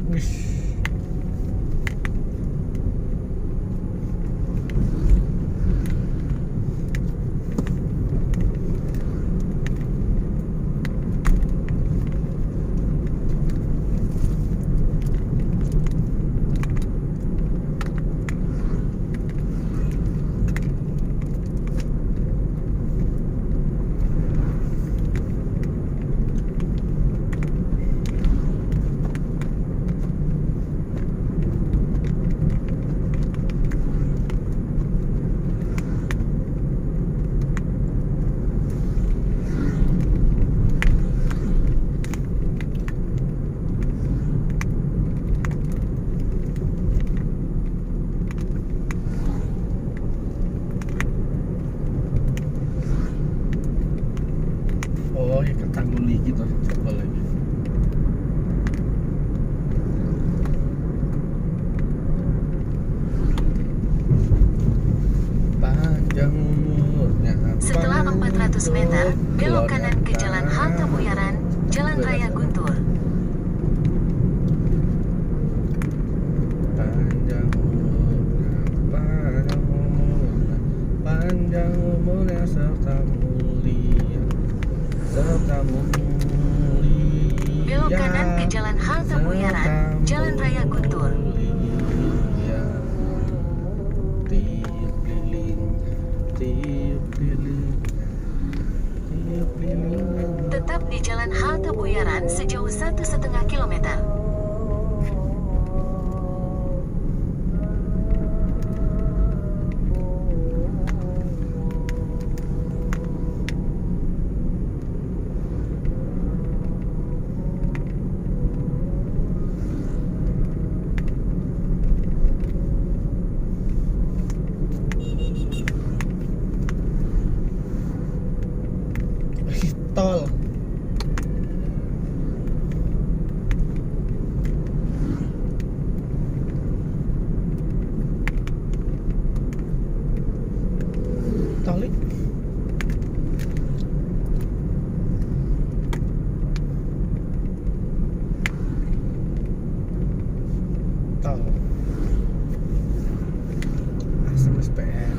Wih. Oh ya ketangguli gitu coba lagi. Panjang umurnya. Setelah 400 meter, belok kanan ke Jalan Halte Buyaran, Jalan Raya Guntur. Panjang umurnya, panjang umurnya serta mulia, serta mulia. Belok kanan ke Jalan Halte Buyaran, Jalan Raya Guntur. Tiup lilin, tiup lilin, tiup lilin. Tetap di Jalan Halte Buyaran sejauh 1,5 kilometer. Tol. Tolik. Tol. Asam SPN.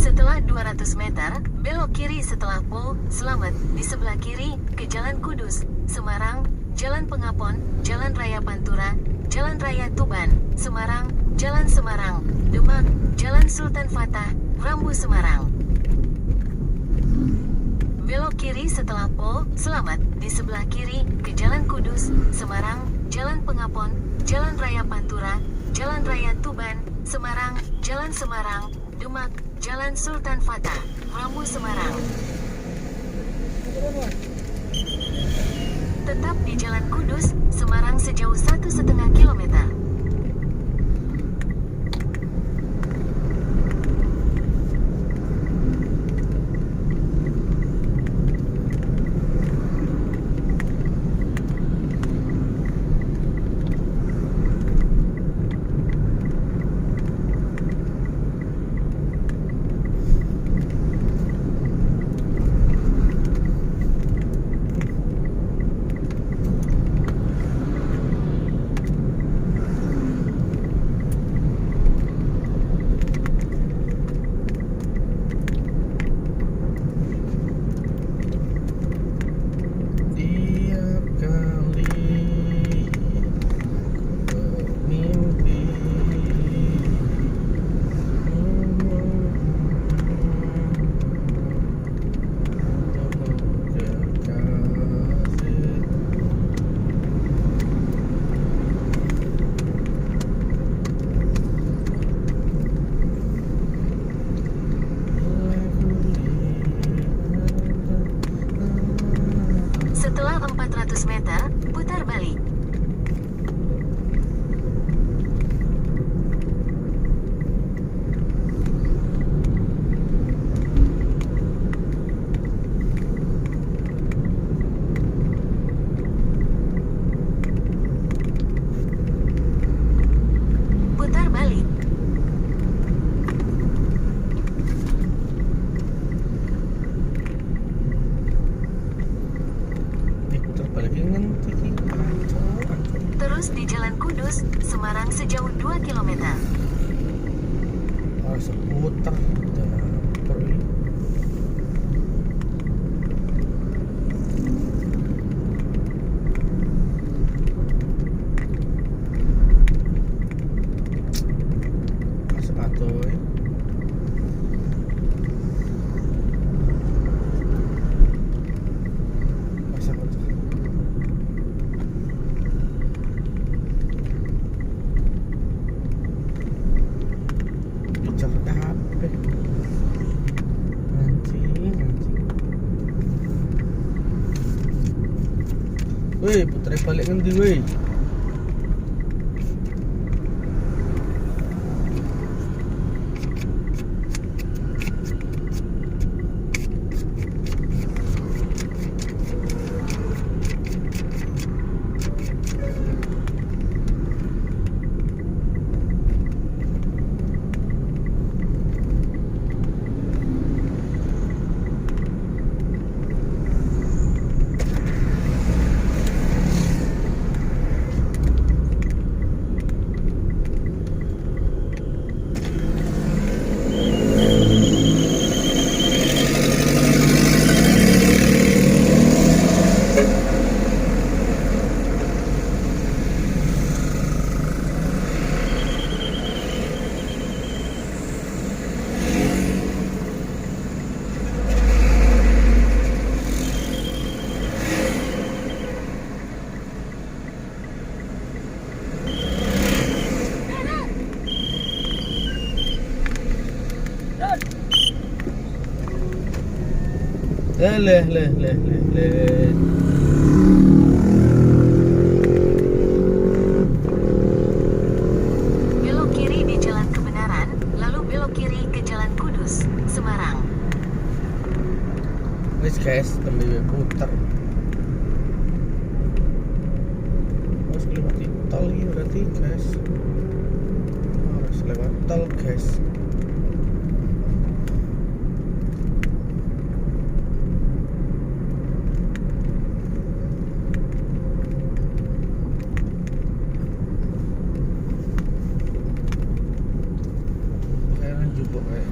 Setelah 200 meter, belok kiri setelah Pol Slamet, di sebelah kiri, ke Jalan Kudus, Semarang, Jalan Pengapon, Jalan Raya Pantura, Jalan Raya Tuban, Semarang, Jalan Semarang, Demak, Jalan Sultan Fatah, Rambu Semarang. Belok kiri setelah Pol Slamet, di sebelah kiri, ke Jalan Kudus, Semarang, Jalan Pengapon, Jalan Raya Pantura, Jalan Raya Tuban, Semarang, Jalan Semarang, Demak, Jalan Sultan Fatah, Rambu Semarang. Tetap di Jalan Kudus, Semarang sejauh 1,5 kilometer. 200 meter, putar balik. Putar balik. Putar baliknya nanti ancur. Terus di Jalan Kudus, Semarang sejauh 2 km. Seputar dapur ini. Sepatu masa kotor. Bicara HP anjing. Woi, putar balik nanti woi. Leh. Belok kiri di Jalan Kebenaran, lalu belok kiri ke Jalan Kudus, Semarang. Wes guys, kembali putar. Harus lewati tol ini berarti guys. Harus lewat tol guys. Jupuk kayak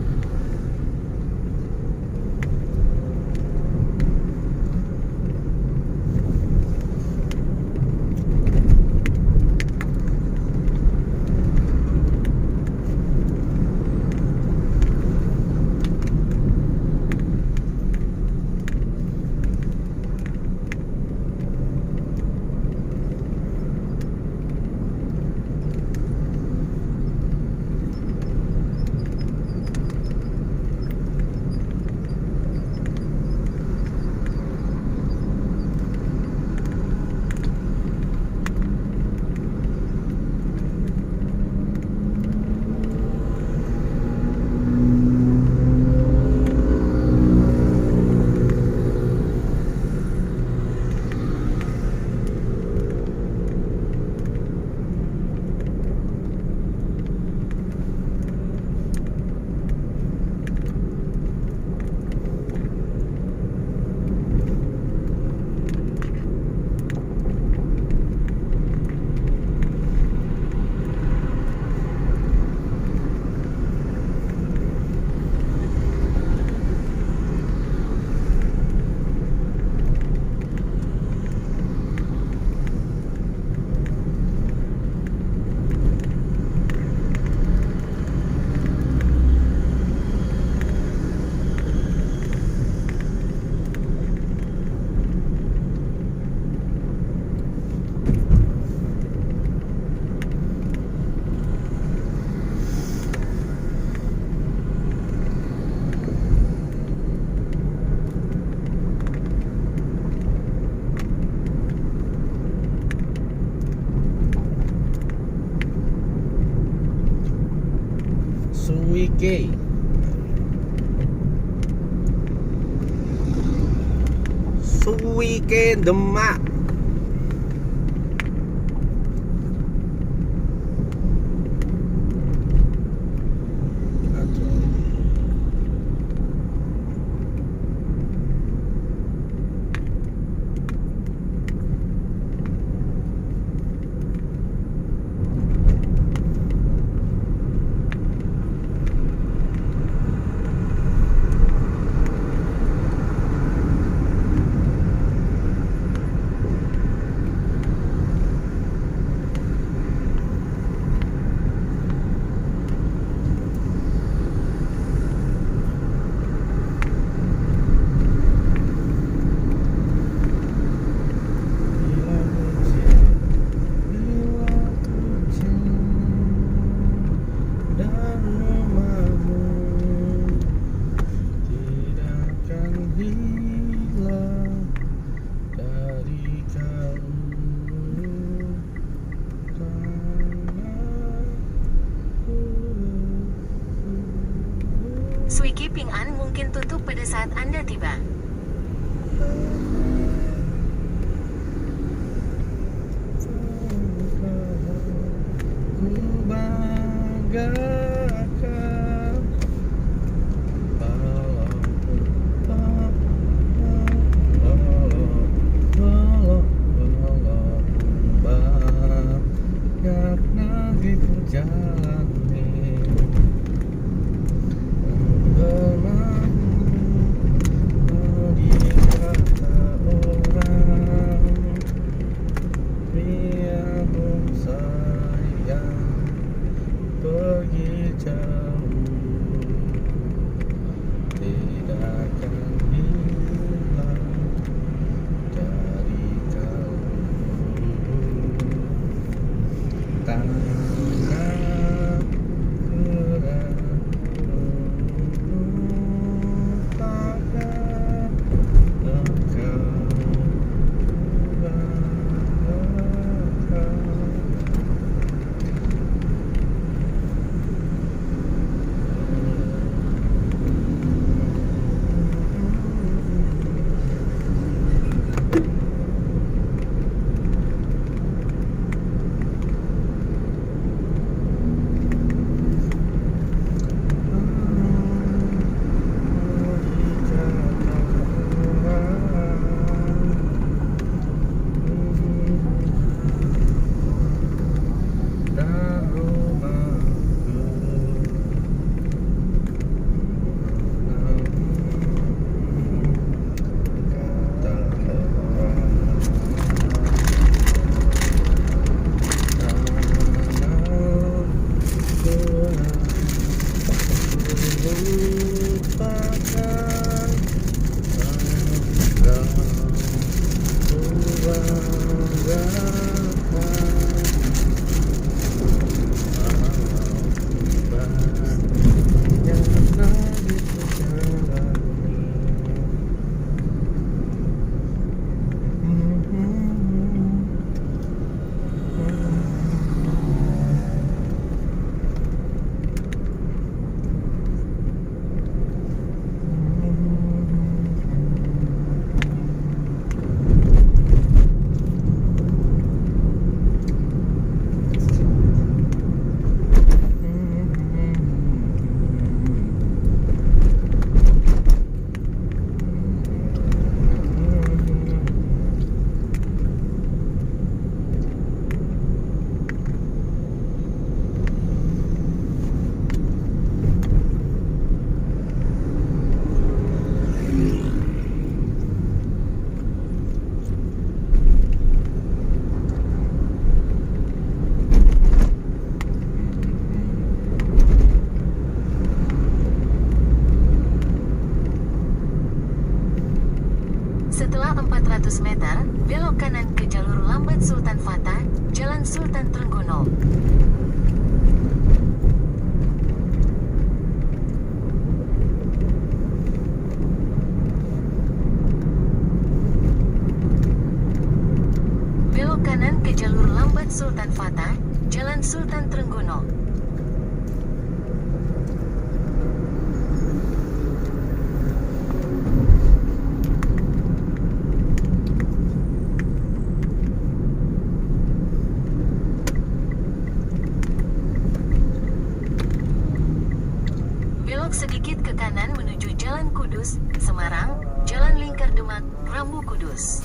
Suike. Suike Demak. Suike Ping An mungkin tutup pada saat Anda tiba. Setelah 400 meter, belok kanan ke jalur lambat Sultan Fatah, Jalan Sultan Trenggono. Belok kanan ke jalur lambat Sultan Fatah, Jalan Sultan Trenggono. Belok sedikit ke kanan menuju Jalan Kudus, Semarang, Jalan Lingkar Demak, Rambu Kudus.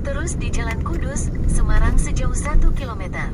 Terus di Jalan Kudus, Semarang sejauh 1 km.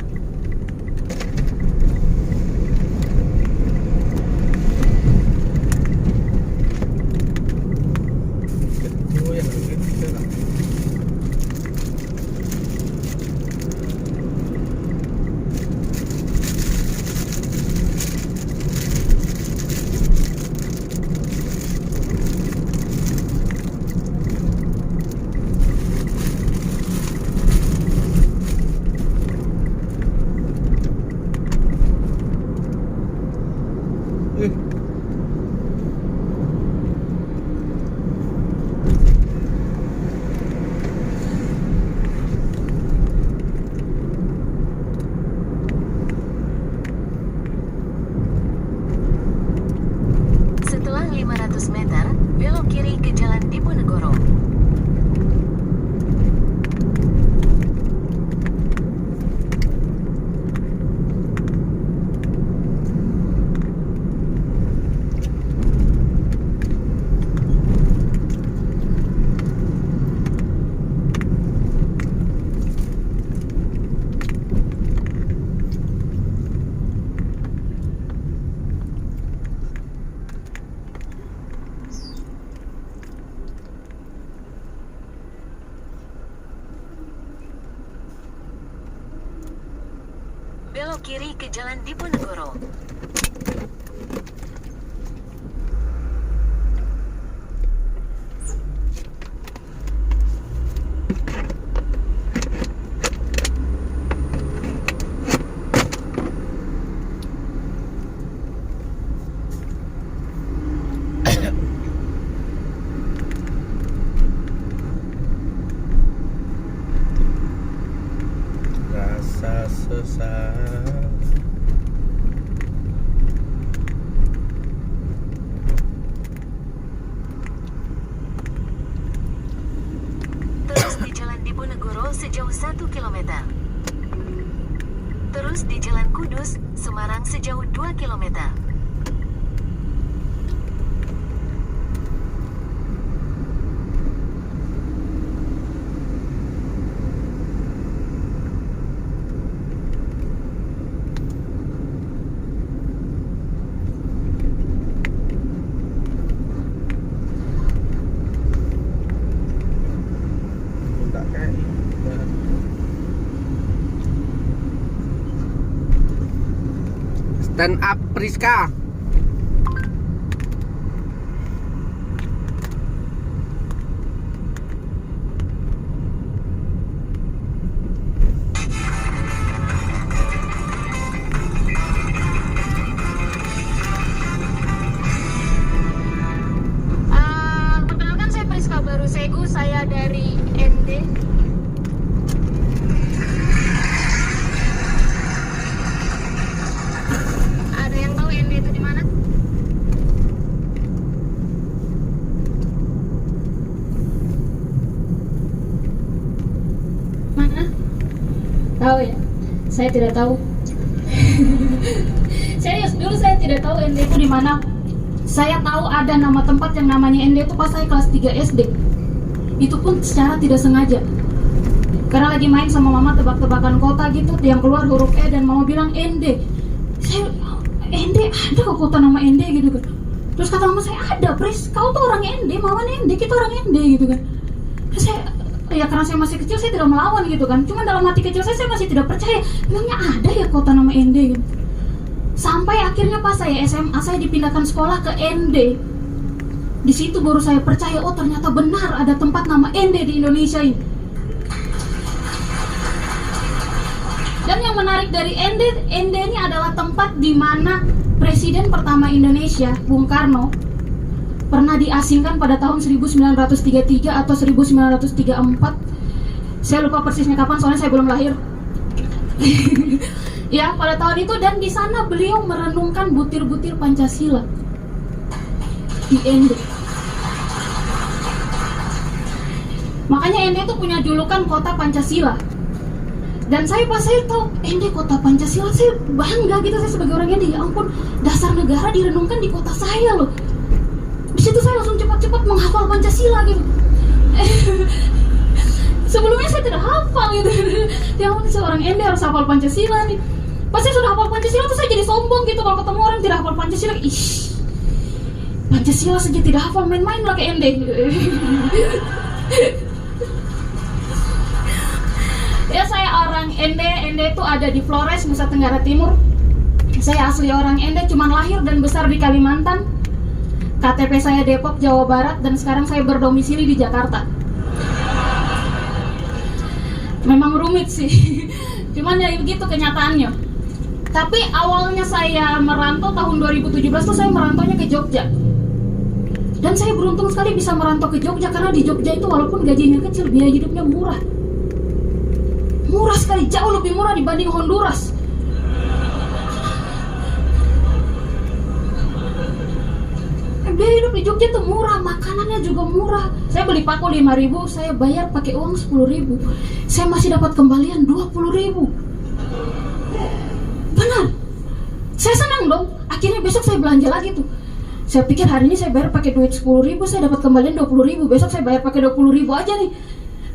Setelah 500 meter, belok kiri ke Jalan Diponegoro. Belok kiri ke Jalan Diponegoro. Rasa sesat. Terus di Jalan Diponegoro sejauh 1 km. Terus di Jalan Kudus, Semarang sejauh 2 km. Enggak kayak Stand up Priska. Perkenalkan saya Priska Baru Segu, saya dari ND. Ada yang tahu ND itu di mana? Mana? Tahu ya? Saya tidak tahu. Serius, dulu saya tidak tahu ND itu di mana. Saya tahu ada nama tempat yang namanya ND itu pas saya kelas 3 SD. Itu pun secara tidak sengaja. Karena lagi main sama mama tebak-tebakan kota gitu, yang keluar huruf E dan mama bilang ND. Saya, ND ada kok kota nama ND gitu kan. Terus kata mama saya, ada Pris, kau tuh orang ND, mama ND, kita orang ND gitu kan. Terus saya, ya karena saya masih kecil saya tidak melawan gitu kan. Cuma dalam hati kecil saya masih tidak percaya. Emangnya ada ya kota nama ND gitu. Sampai akhirnya pas saya SMA saya dipindahkan sekolah ke ND. Di situ baru saya percaya, oh ternyata benar ada tempat nama ND di Indonesia ini. Dan yang menarik dari Ende ini adalah tempat di mana Presiden pertama Indonesia, Bung Karno, pernah diasingkan pada tahun 1933 atau 1934. Saya lupa persisnya kapan, soalnya saya belum lahir. Ya, pada tahun itu, dan di sana beliau merenungkan butir-butir Pancasila di Ende. Makanya Ende itu punya julukan kota Pancasila. Dan pas saya tahu Ende kota Pancasila, saya bangga gitu, saya sebagai orang Ende. Ya ampun, dasar negara direnungkan di kota saya loh. Di situ saya langsung cepat-cepat menghafal Pancasila gitu. Sebelumnya saya tidak hafal gitu. Ya ampun, seorang Ende harus hafal Pancasila nih. Pas saya sudah hafal Pancasila tuh saya jadi sombong gitu kalau ketemu orang tidak hafal Pancasila. Ih, Pancasila saja tidak hafal, main-main lah ke Ende. Ya, saya orang Ende itu ada di Flores, Nusa Tenggara Timur. Saya asli orang Ende, cuman lahir dan besar di Kalimantan. KTP saya Depok, Jawa Barat, dan sekarang saya berdomisili di Jakarta. Memang rumit sih, cuman ya begitu kenyataannya. Tapi awalnya saya merantau tahun 2017 tuh saya merantaunya ke Jogja. Dan saya beruntung sekali bisa merantau ke Jogja, karena di Jogja itu walaupun gajinya kecil, biaya hidupnya murah. Murah sekali, jauh lebih murah dibanding Honduras. Biaya hidup di Jogja tuh murah, makanannya juga murah. Saya beli paku 5.000, saya bayar pakai uang 10.000. Saya masih dapat kembalian 20.000. Benar. Saya senang dong. Akhirnya besok saya belanja lagi tuh. Saya pikir hari ini saya bayar pakai duit 10.000, saya dapat kembalian 20.000. Besok saya bayar pakai 20.000 aja nih,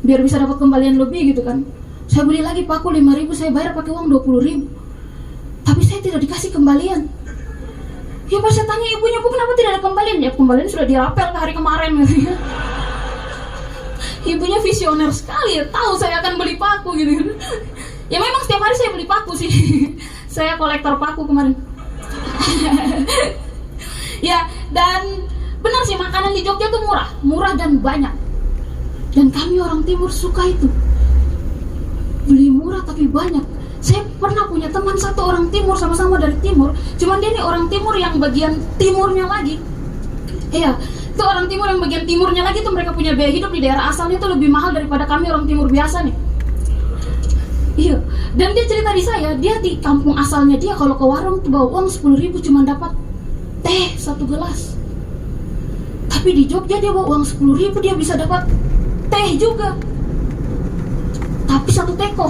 biar bisa dapat kembalian lebih gitu kan. Saya beli lagi paku 5.000, saya bayar pakai uang 20.000. Tapi saya tidak dikasih kembalian. Ya pas saya tanya ibunya, "Bu, kenapa tidak ada kembalian?" Ya, kembalian sudah dirapel ke hari kemarin. Ibunya visioner sekali ya, tahu saya akan beli paku gitu. Ya memang setiap hari saya beli paku sih. Saya kolektor paku kemarin. Ya, dan benar sih, makanan di Jogja tuh murah dan banyak. Dan kami orang timur suka itu. Beli murah tapi banyak. Saya pernah punya teman satu orang timur, sama-sama dari timur. Cuman dia nih orang timur yang bagian timurnya lagi. Iya, itu orang timur yang bagian timurnya lagi tuh, mereka punya biaya hidup di daerah asalnya tuh lebih mahal daripada kami orang timur biasa nih. Iya, dan dia cerita di saya, dia di kampung asalnya dia kalau ke warung tuh bawa uang 10.000 cuma dapat teh 1 gelas. Tapi di Jogja dia bawa uang 10.000 dia bisa dapat teh juga. Tapi 1 teko.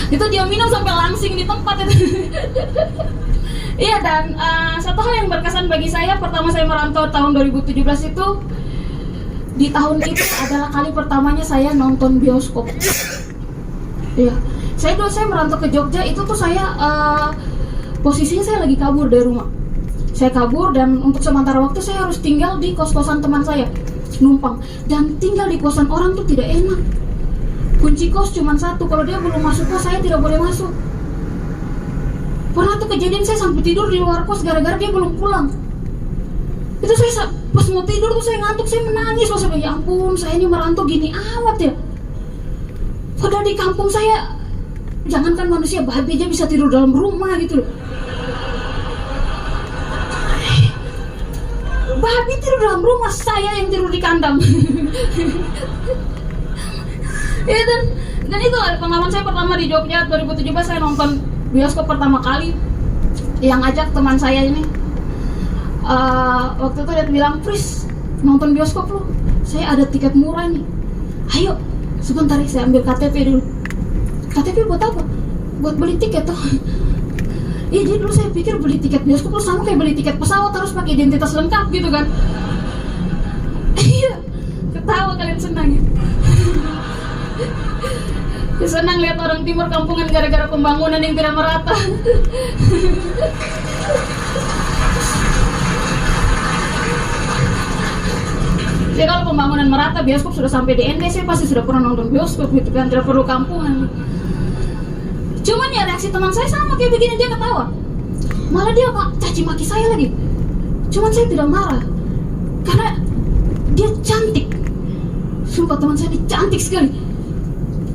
Itu dia minum sampai langsing di tempat itu. Iya, dan satu hal yang berkesan bagi saya, pertama saya merantau tahun 2017 itu, di tahun itu adalah kali pertamanya saya nonton bioskop. Iya, saya merantau ke Jogja itu tuh saya posisinya saya lagi kabur dari rumah. Saya kabur dan untuk sementara waktu saya harus tinggal di kos-kosan teman saya, numpang. Dan tinggal di kosan orang tuh tidak enak. Kunci kos cuma 1, kalau dia belum masuk kos saya tidak boleh masuk. Pernah tuh kejadian saya sampai tidur di luar kos gara-gara dia belum pulang. Itu saya pas mau tidur tuh saya ngantuk, saya menangis. Saya ya ampun, saya ini merantau gini amat ya. Padahal di kampung saya, jangankan manusia, babi aja bisa tidur dalam rumah gitu loh. Babi tidur dalam rumah, saya yang tidur di kandang. Ya, dan itu pengalaman saya pertama di Jogja 2017. Saya nonton bioskop pertama kali. Yang ngajak teman saya ini, waktu itu dia bilang, "Pris, nonton bioskop lu, saya ada tiket murah nih, ayo." Sebentar, saya ambil KTP dulu. KTP buat apa? Buat beli tiket tuh. Iya, jadi dulu saya pikir beli tiket bioskop lu sama kayak beli tiket pesawat, harus pakai identitas lengkap gitu kan. Iya, ketawa kalian senang ya. Senang lihat orang timur kampungan gara-gara pembangunan yang tidak merata. Jadi kalau pembangunan merata, bioskop sudah sampai di Ende, saya pasti sudah pernah nonton bioskop gitu kan, tidak perlu kampungan. Cuman ya reaksi teman saya sama kayak begini, dia ketawa. Malah dia caci maki saya lagi. Cuman saya tidak marah, karena dia cantik. Sumpah teman saya ini cantik sekali.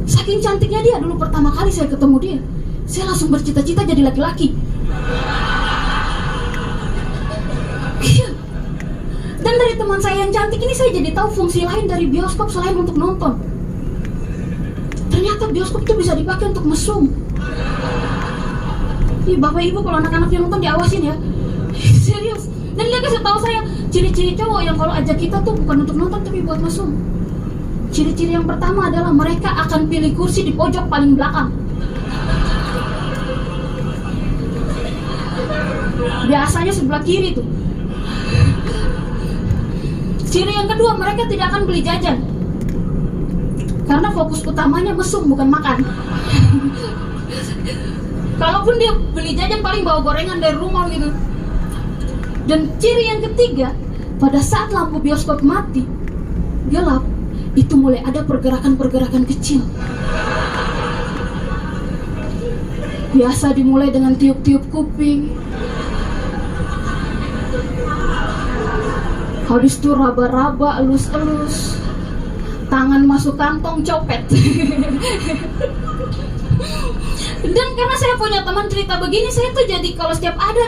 Saking cantiknya dia, dulu pertama kali saya ketemu dia, saya langsung bercita-cita jadi laki-laki. Iya. Dan dari teman saya yang cantik ini saya jadi tahu fungsi lain dari bioskop selain untuk nonton. Ternyata bioskop itu bisa dipakai untuk mesum. Ih, bapak ibu kalau anak-anak yang nonton diawasin ya. Serius. Dan dia kasih tahu saya ciri-ciri cowok yang kalau ajak kita tuh bukan untuk nonton tapi buat mesum. Ciri-ciri yang pertama adalah mereka akan pilih kursi di pojok paling belakang. Biasanya sebelah kiri tuh. Ciri yang kedua, mereka tidak akan beli jajan. Karena fokus utamanya mesum bukan makan. Kalaupun dia beli jajan paling bawa gorengan dari rumah gitu. Dan ciri yang ketiga, pada saat lampu bioskop mati, gelap, itu mulai ada pergerakan-pergerakan kecil. Biasa dimulai dengan tiup-tiup kuping. Habis itu raba-raba, elus-elus. Tangan masuk kantong, copet. Dan karena saya punya teman cerita begini, saya tuh jadi kalau setiap ada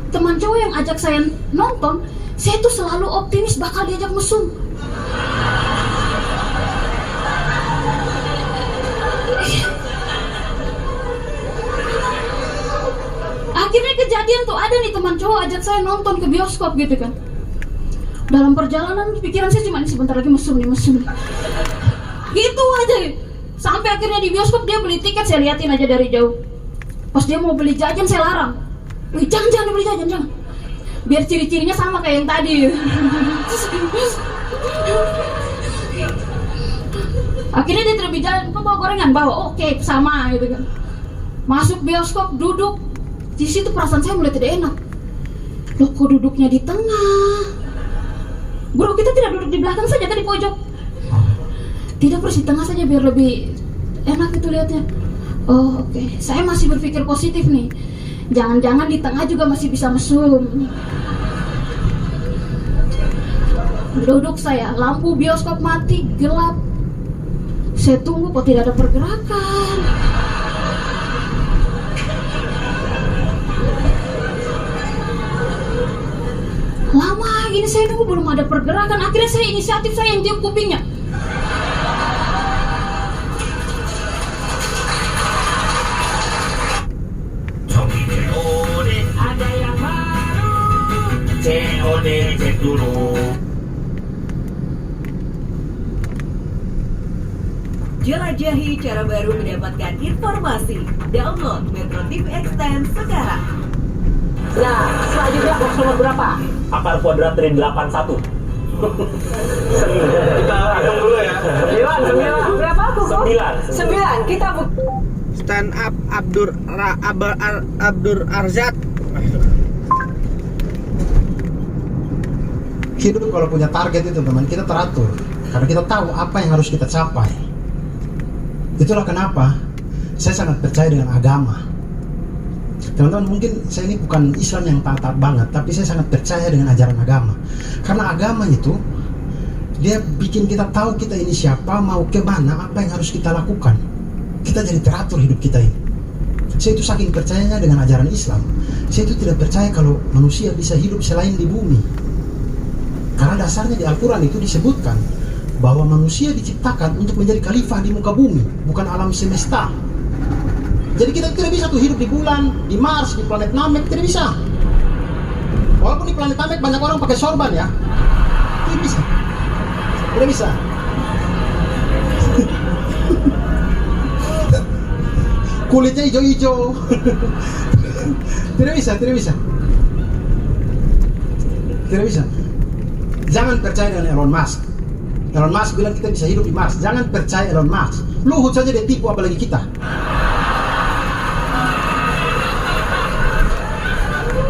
teman cowok yang ajak saya nonton, saya tuh selalu optimis bakal diajak mesum. Akhirnya kejadian tuh ada nih teman cowok ajak saya nonton ke bioskop gitu kan. Dalam perjalanan pikiran saya cuma sebentar lagi mesum nih. Gitu aja. Sampai akhirnya di bioskop dia beli tiket, saya liatin aja dari jauh. Pas dia mau beli jajan saya larang. Wih, jangan beli jajan, jangan. Biar ciri-cirinya sama kayak yang tadi. Akhirnya dia terlebih jalan, kok bawa gorengan? Bawa, oke, sama gitu kan. Masuk bioskop, duduk. Di situ perasaan saya mulai tidak enak. Loh, kok duduknya di tengah? Bro, kita tidak duduk di belakang saja kan, di pojok. Tidak, persis di tengah saja biar lebih enak itu lihatnya. Oh, oke. Saya masih berpikir positif nih. Jangan-jangan di tengah juga masih bisa mesum. Duduk saya, lampu bioskop mati, gelap. Saya tunggu kok tidak ada pergerakan. Lama gini saya nunggu belum ada pergerakan. Akhirnya saya inisiatif, saya yang tiup kupingnya. Ada yang baru, COD cek dulu. Jelajahi cara baru mendapatkan informasi. Download Metro TV Extend sekarang. Nah, selanjutnya box nomor berapa? Akar kuadrat dari 81. Kita hitung dulu ya. 9. Berapa tuh? 9. Kita Stand up Abdur Arzat. Hidup kalau punya target itu teman, kita teratur karena kita tahu apa yang harus kita capai. Itulah kenapa saya sangat percaya dengan agama. Teman-teman, mungkin saya ini bukan Islam yang taat banget, tapi saya sangat percaya dengan ajaran agama. Karena agama itu dia bikin kita tahu kita ini siapa, mau kemana, apa yang harus kita lakukan. Kita jadi teratur hidup kita ini. Saya itu saking percayanya dengan ajaran Islam, saya itu tidak percaya kalau manusia bisa hidup selain di bumi. Karena dasarnya di Al-Quran itu disebutkan bahwa manusia diciptakan untuk menjadi khalifah di muka bumi, bukan alam semesta. Jadi kita tidak bisa tuh hidup di bulan, di Mars, di planet Namek, tidak bisa. Walaupun di planet Namek banyak orang pakai sorban ya, tidak bisa. Tidak bisa. Kulitnya hijau-hijau. Tidak bisa. Jangan percaya dengan Elon Musk. Elon Musk bilang kita bisa hidup di Mars. Jangan percaya Elon Musk. Luhut saja dia tipu, apalagi kita.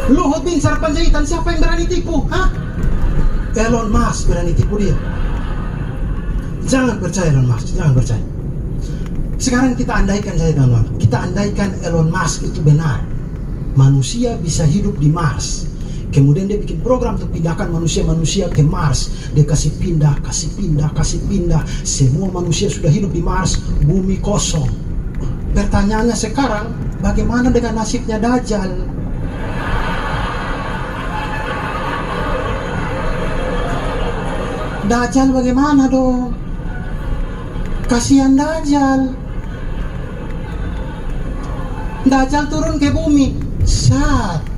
Luhut bin Sarpanjaitan, siapa yang berani tipu? Hah? Elon Musk berani tipu dia. Jangan percaya Elon Musk, jangan percaya. Sekarang kita andaikan saja teman-teman, kita andaikan Elon Musk itu benar. Manusia bisa hidup di Mars. Kemudian dia bikin program untuk pindahkan manusia-manusia ke Mars. Dia kasih pindah. Semua manusia sudah hidup di Mars, bumi kosong. Pertanyaannya sekarang, bagaimana dengan nasibnya Dajjal? Dajjal bagaimana dong? Kasihan Dajjal. Dajjal turun ke bumi. Sat.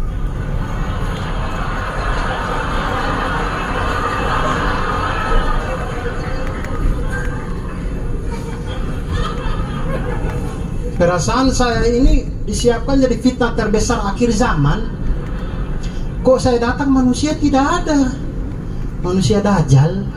Perasaan saya ini disiapkan jadi fitnah terbesar akhir zaman. Kok saya datang manusia tidak ada? Manusia Dajjal.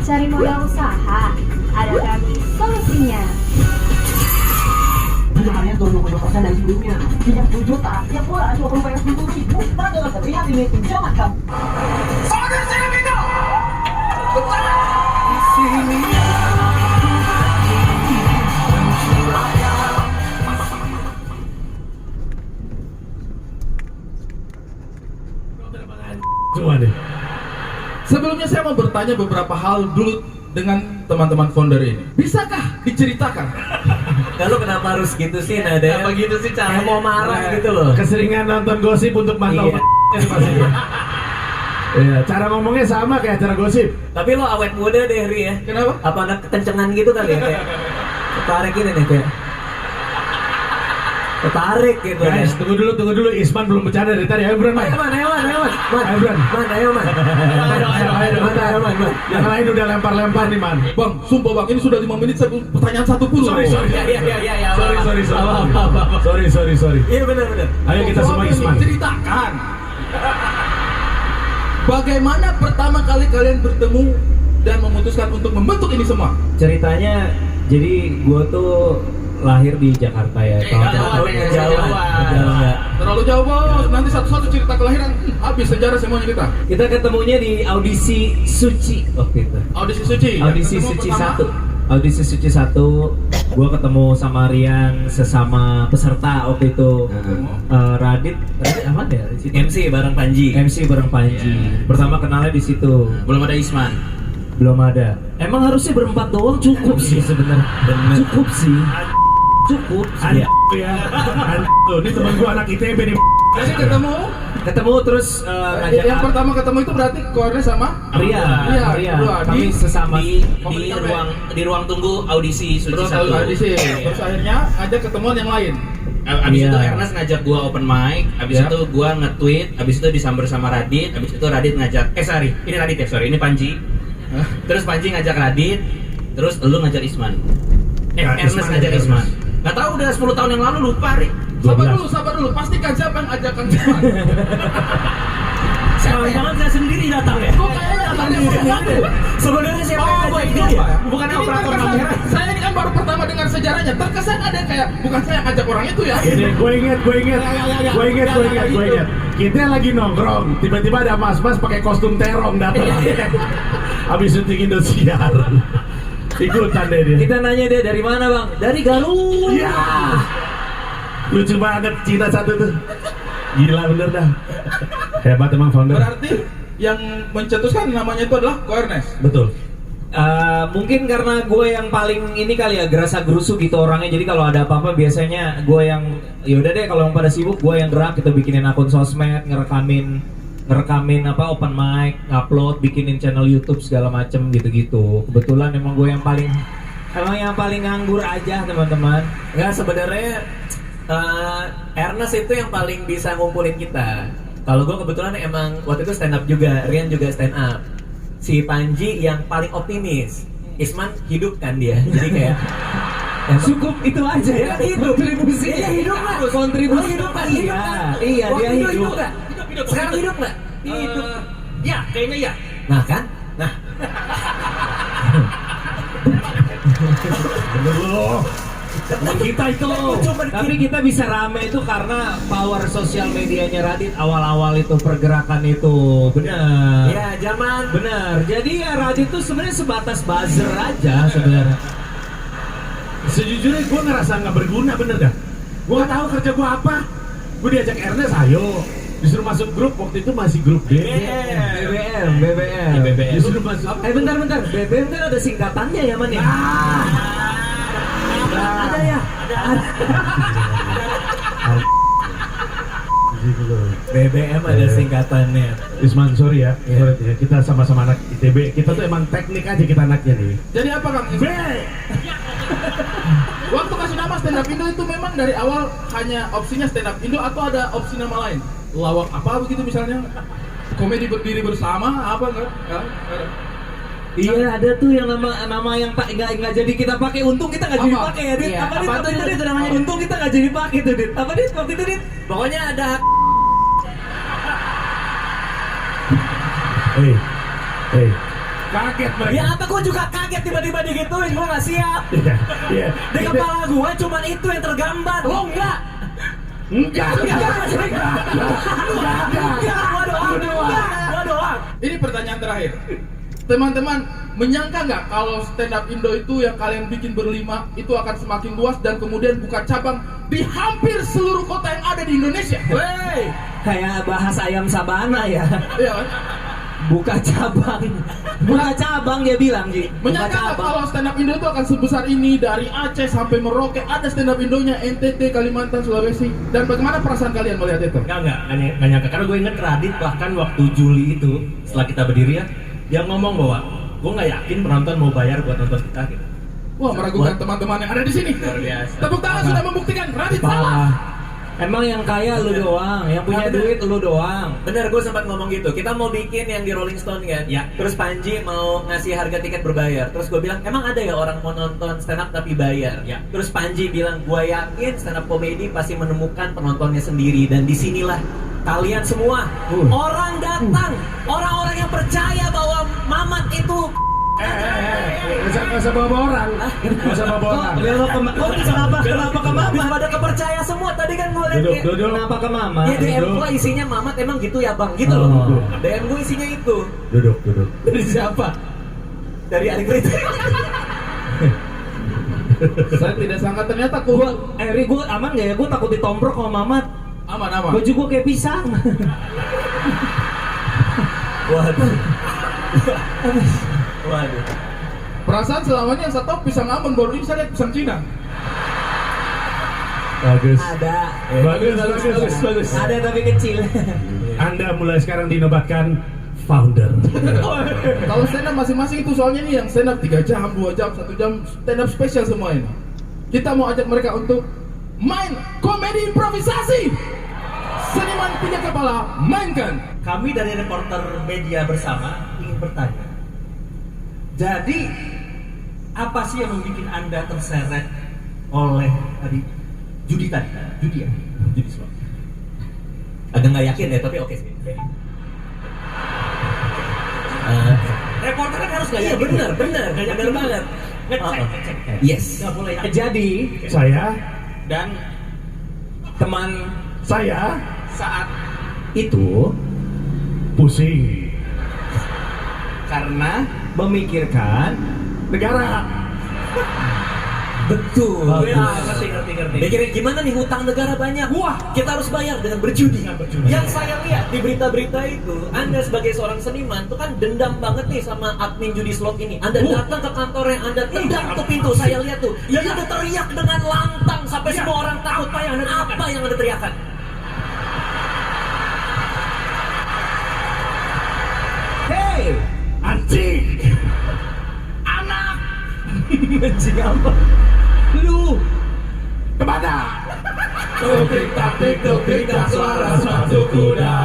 Cari modal usaha, ada kami solusinya. Sudah kalian turun 20% dari sebelumnya. Tidak 7 juta, ya pula cuma perlu bayar 10.000. Karena dengan terlihat ini pinjaman kamu. Saudara saya minta. Cuma deh. Sebelumnya saya mau bertanya beberapa hal dulu dengan teman-teman founder ini. Bisakah diceritakan? Lalu kenapa harus gitu sih nadanya? Kenapa gitu sih caranya? Kayak mau marah gitu loh. Keseringan nonton gosip untuk mantau. Iya, cara ngomongnya sama kayak acara gosip. Tapi lo awet muda deh, Ri ya. Kenapa? Apa anak kekencengan gitu kali ya kayak ketarik ini nih kayak ketarik gitu. Guys, tunggu dulu. Isman belum bercanda dari tadi. Ayo, Bran, Man. Ayo, Bran. Ayo, Man. Yang lain udah lempar-lempar nih, Man. Bang, sumpah Bang, ini sudah 5 menit pertanyaan satu pun. Sorry. Sorry. Iya benar. Ayo kita semua Isman. Ceritakan. Bagaimana pertama kali kalian bertemu dan memutuskan untuk membentuk ini semua? Ceritanya, jadi gue tuh lahir di Jakarta ya. Terlalu jauh bos. Nanti satu-satu cerita kelahiran habis sejarah semuanya kita. Kita ketemunya di audisi Suci waktu itu. Audisi Suci. Audisi Suci 1. Audisi Suci 1. Gue ketemu sama Rian sesama peserta waktu itu. Radit apa ya? MC bareng Panji. Pertama kenalnya di situ. Belum ada Isman. Belum ada. Emang harusnya berempat doang cukup sih sebenarnya. Cukup sih. Ya. Ini teman gua anak ITB nih. Jadi ketemu terus ngajak. Yang pertama ketemu itu berarti koordinasi sama Ria. Kami sesama di ruang tunggu audisi Suci 1. Audisi. Terus akhirnya ada ketemuan yang lain. Abis itu Ernest ngajak gua open mic, abis itu gua nge-tweet, abis itu disamber sama Radit, abis itu Radit ngajak ini Panji. Terus Panji ngajak Radit, terus lu ngajak Isman. Ernest ngajak Isman. Gak tau udah 10 tahun yang lalu lupa, Ri. Sabar dulu, pastikan siapa yang ajakan Isman. Jangan saya sendiri datang ya? Kok kayaknya datang sendiri? Sebenarnya siapa yang ngajak dia? Bukan operator kamera. Saya ini kan baru pertama dengar sejarahnya. Terkesan ada kayak bukan saya yang ngajak orang itu ya. Gue inget. Kita lagi nongkrong, tiba-tiba ada mas-mas pakai kostum terong datang. Habis syuting Indosiar. Ikutan deh dia. Kita nanya dia dari mana bang? Dari Garut. Ya. Lucu banget Cina satu tuh. Gila bener dah. Hebat emang founder. Berarti yang mencetuskan namanya itu adalah Ernest. Betul. Mungkin karena gue yang paling ini kali ya gerasa gerusu gitu orangnya. Jadi kalau ada apa-apa biasanya gue yang yaudah deh kalau pada sibuk gue yang gerak. Kita bikinin akun sosmed, ngerekamin apa open mic, upload, bikinin channel YouTube segala macem gitu-gitu. Kebetulan emang gue yang paling nganggur aja teman-teman. Enggak sebenarnya Ernest itu yang paling bisa ngumpulin kita. Kalau gue kebetulan emang waktu itu stand up juga, Rian juga stand up. Si Panji yang paling optimis, Isman hidup kan dia, jadi kayak cukup itu aja ya. Kontribusi. Dia hidup nggak? Kontribusi hidup kan? Iya dia hidup. Sekarang hidup nggak? Hidup. Ya, kayaknya ya. Nah kan? Nah. Kita itu. Tapi kita bisa rame itu karena power sosial medianya Radit awal-awal itu pergerakan itu. Benar. Ya, zaman. Benar. Jadi ya Radit tuh sebenarnya sebatas buzzer aja sebenarnya. Sejujurnya gue ngerasa nggak berguna, bener dah. Gue nggak tahu kerja gue apa. Gue diajak Ernest, ayo. Disuruh masuk grup, waktu itu masih grup B. BBM. Disuruh masuk. Bentar. BBM kan ada singkatannya ya, Man ya? Ada ya? BBM ada singkatannya. Isman, sorry ya. Sorry ya. Kita sama-sama anak ITB. Kita tuh emang teknik aja kita anaknya nih. Jadi apa Kang? B. Waktu kasih nama stand up Indo itu memang dari awal hanya opsinya stand up Indo atau ada opsi nama lain? Lawak apa begitu misalnya? Komedi berdiri bersama apa enggak? Iya ada tuh yang nama yang tak nggak jadi kita pakai. Untung kita nggak jadi pakai ya, Dit. Iya. Apa itu namanya? Untung kita nggak jadi pakai tuh, Dit. Apa Dit waktu itu, Dit? Pokoknya ada. Hey. Kaget mereka. Ya apa gua juga kaget tiba-tiba digituin, gua nggak siap. Iya. Di kepala gua cuma itu yang tergambar. Oh enggak. Enggak. Gua doang. Ini pertanyaan terakhir. Teman-teman, menyangka nggak kalau stand up Indo itu yang kalian bikin berlima itu akan semakin luas dan kemudian buka cabang di hampir seluruh kota yang ada di Indonesia? Wey, kayak bahas ayam sabana ya. Iya kan? Buka cabang dia bilang sih. Menyangka nggak kalau stand up Indo itu akan sebesar ini, dari Aceh sampai Merauke ada stand up Indonya, NTT, Kalimantan, Sulawesi. Dan bagaimana perasaan kalian melihat itu? Enggak nyangka. Karena gue inget Radit bahkan waktu Juli itu setelah kita berdiri ya, dia ngomong bahwa gue nggak yakin penonton mau bayar buat nonton kita gitu. Wah, meragukan teman-teman yang ada di sini. Luar biasa. Tepuk tangan sudah membuktikan Radit salah. Emang yang kaya lu doang, yang punya duit lu doang. Bener, gue sempat ngomong gitu. Kita mau bikin yang di Rolling Stone kan. Ya. Terus Panji mau ngasih harga tiket berbayar. Terus gue bilang, emang ada ya orang mau nonton stand up tapi bayar? Ya. Terus Panji bilang, gue yakin stand up comedy pasti menemukan penontonnya sendiri. Dan disinilah kalian semua orang datang, orang-orang yang percaya bahwa Mamat itu. Nggak usah bawa orang. Kenapa ke Mamat? Bisa pada kepercaya semua. Tadi kan gue lihat Duduk. Kenapa ke Mamat? ya DM gue isinya Mamat emang gitu ya bang, gitu loh. DM gue isinya itu. Duduk. Dari siapa? Dari Adik Rita. Saya tidak sangka ternyata Gue aman gak ya? Gue takut ditomprok sama Mamat. aman. Baju gue kayak pisang. Waduh. Perasaan selama ini yang saya tahu pisang Ambon, baru ini saya lihat pisang Cina. Bagus. Ada. Bagus. Ada tapi kecil. Anda mulai sekarang dinobatkan founder. Kalau stand up masing-masing itu soalnya nih yang stand up 3 jam, 2 jam, 1 jam, stand up spesial semua ini. Kita mau ajak mereka untuk main komedi improvisasi. Seniman 3 kepala mainkan. Kami dari reporter media bersama ingin bertanya. Jadi apa sih yang membuat Anda terseret oleh tadi judi tadi? Judi ya? Judi slot. Agak nggak yakin ya, tapi oke sih. Reporter kan harus nggak Iya yakin. benar banget. Ngecek. Yes. Nggak boleh yakin. Jadi Saya dan teman Saya saat itu pusing karena memikirkan negara. Betul. Ya, ngerti. Mikirin gimana nih hutang negara banyak. Wah, kita harus bayar dengan berjudi. Yang saya lihat di berita-berita itu, Anda sebagai seorang seniman tuh kan dendam banget nih sama admin judi slot ini. Anda datang ke kantornya, Anda tendang tuh pintu. Saya lihat tuh, dia udah teriak dengan lantang sampai semua orang tahu apa yang Anda teriakan. hey, Anjing. anak anjing apa? Lu Kemana? Tupik-tak suara suatu kuda.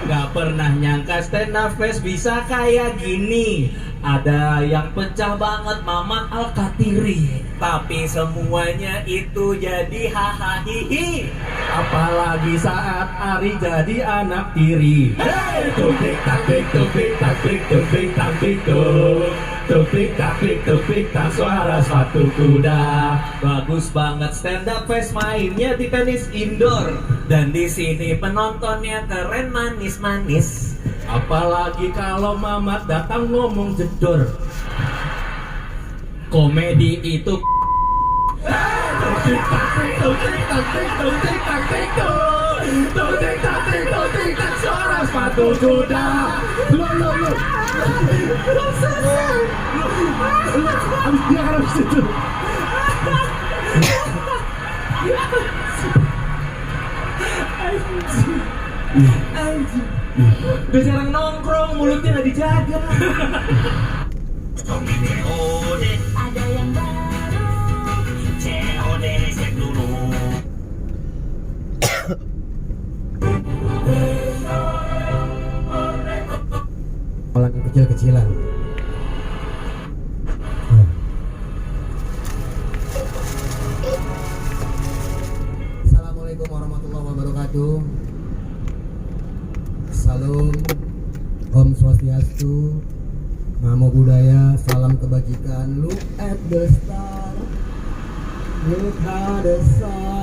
Gak pernah nyangka stand up fest bisa kayak gini. Ada yang pecah banget, Mamat Al-Katiri. Tapi semuanya itu jadi hahaha hihi. Apalagi saat Ari jadi anak tiri. Hey, tupik-tak-tik. tuk tik tak suara sepatu kuda. Bagus banget stand up fest mainnya di tenis indoor. Dan di sini penontonnya keren manis-manis. Apalagi kalau Mamat datang ngomong jedor. Komedi itu suara sepatu kuda. Lu abis dia kan abis itu. Udah jarang nongkrong, mulutnya nggak dijaga. Ada yang baru. COD cek dulu. Orang yang kecil-kecilan. Assalamualaikum warahmatullahi wabarakatuh. Salam, Om Swastiastu, Namo Buddhaya, salam kebajikan. Look at the star, look how the sun